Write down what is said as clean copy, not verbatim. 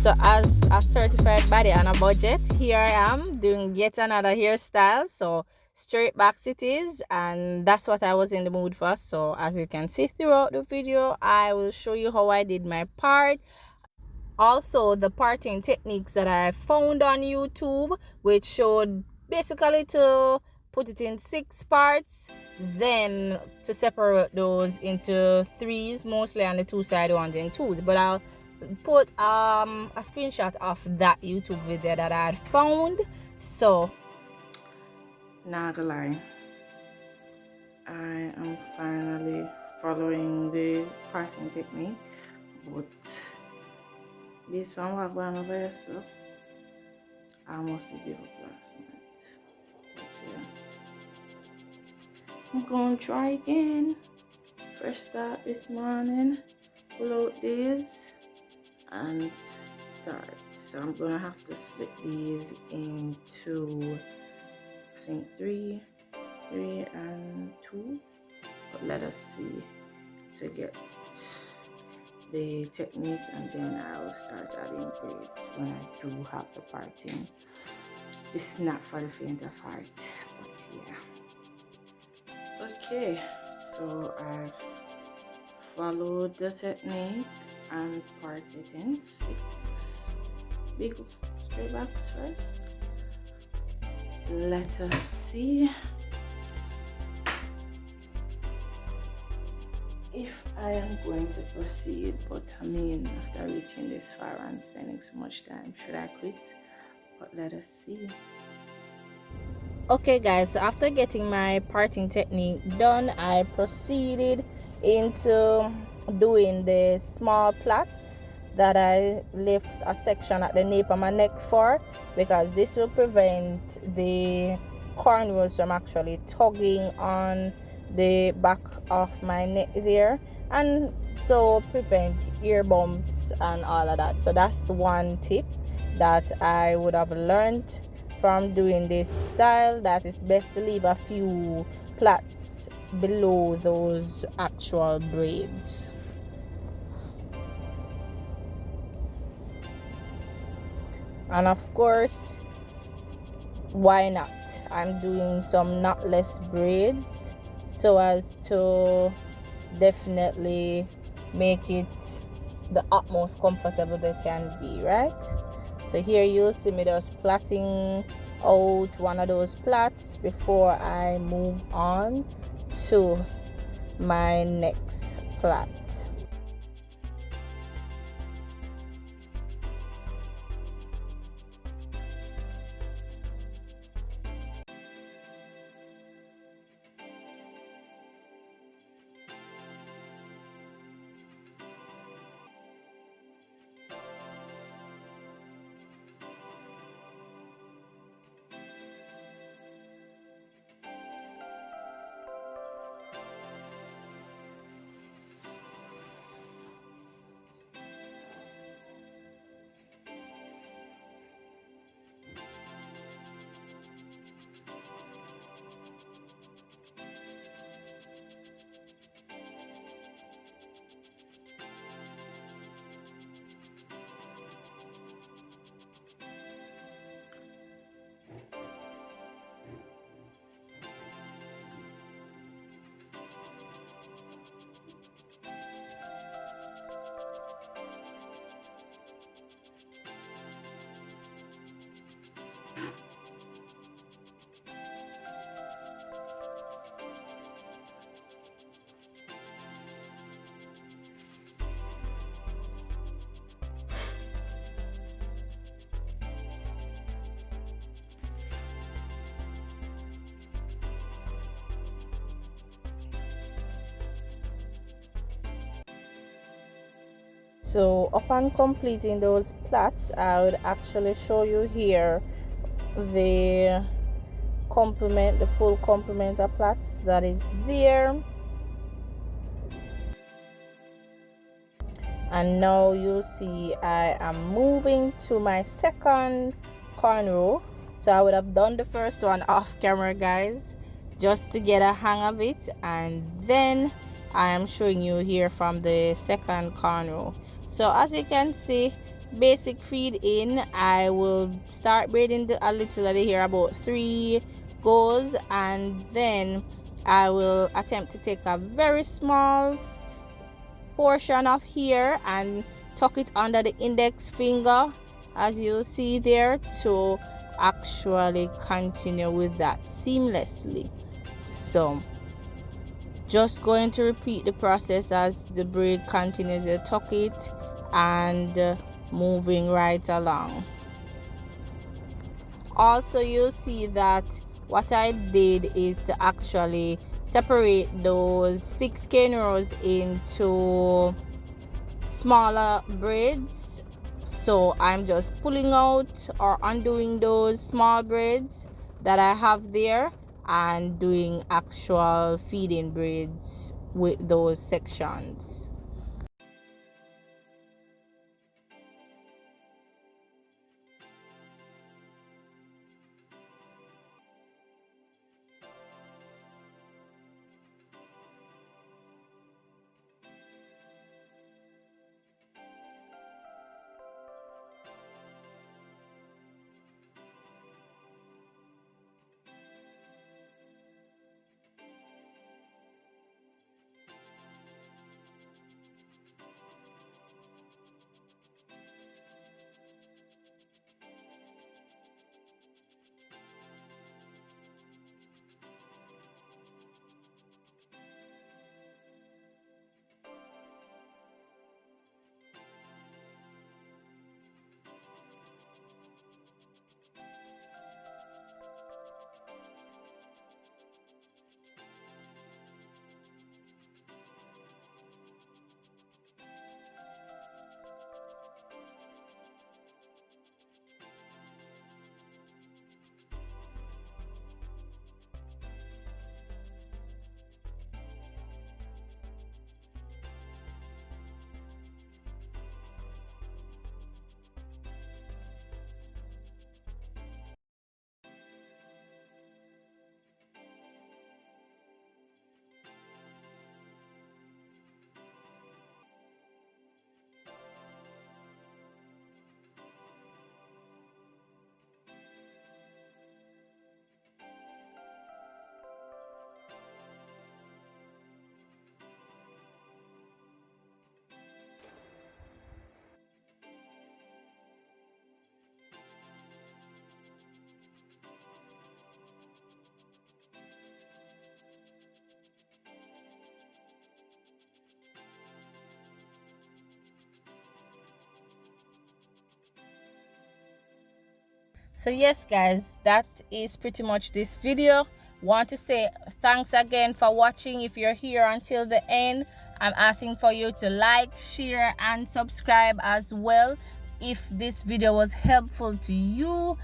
So as a certified body on a budget, here I am doing yet another hairstyle. So straight backs it is, and that's what I was in the mood for. So as you can see throughout the video, I will show you how I did my part. Also the parting techniques that I found on YouTube, which showed basically to put it in 6 parts, then to separate those into 3s, mostly on the 2-side ones in 2s. But I'll put a screenshot of that YouTube video that I had found. So not gonna lie, I am finally following the parting technique, but this one was going over here, so I almost gave up last night. But yeah, I'm gonna try again. First start this morning, pull out these and start. So I'm gonna have to split these into, I think 3 and 2, but let us see to get the technique, and then I will start adding braids when I do have the parting. This is not for the faint of heart, but yeah. Okay, so I've followed the technique and parted in 6 big straight backs first. Let us see if I am going to proceed, but I mean, after reaching this far and spending so much time, should I quit? But let us see. Okay guys, so after getting my parting technique done, I proceeded into doing the small plaits that I left a section at the nape of my neck for, because this will prevent the cornrows from actually tugging on the back of my neck there, and so prevent ear bumps and all of that. So that's one tip that I would have learned from doing this style, that it's best to leave a few plaits below those actual braids. And of course, why not? I'm doing some knotless braids so as to definitely make it the utmost comfortable they can be, right? So here you'll see me just plaiting out one of those plaits before I move on to my next plait. So upon completing those plaits, I would actually show you here the complement, the full complement of plaits that is there. And now you see I am moving to my second cornrow. So I would have done the first one off camera, guys, just to get a hang of it, and then I am showing you here from the second cornrow. So as you can see, basic feed in, I will start braiding a little of the hair, about 3 goes, and then I will attempt to take a very small portion of hair and tuck it under the index finger, as you see there, to actually continue with that seamlessly. So just going to repeat the process as the braid continues to tuck it and moving right along. Also, you'll see that what I did is to actually separate those 6 cane rows into smaller braids. So I'm just pulling out or undoing those small braids that I have there and doing actual feeding braids with those sections. So yes guys, that is pretty much this video. Want to say thanks again for watching. If you're here until the end, I'm asking for you to like, share and subscribe as well if this video was helpful to you.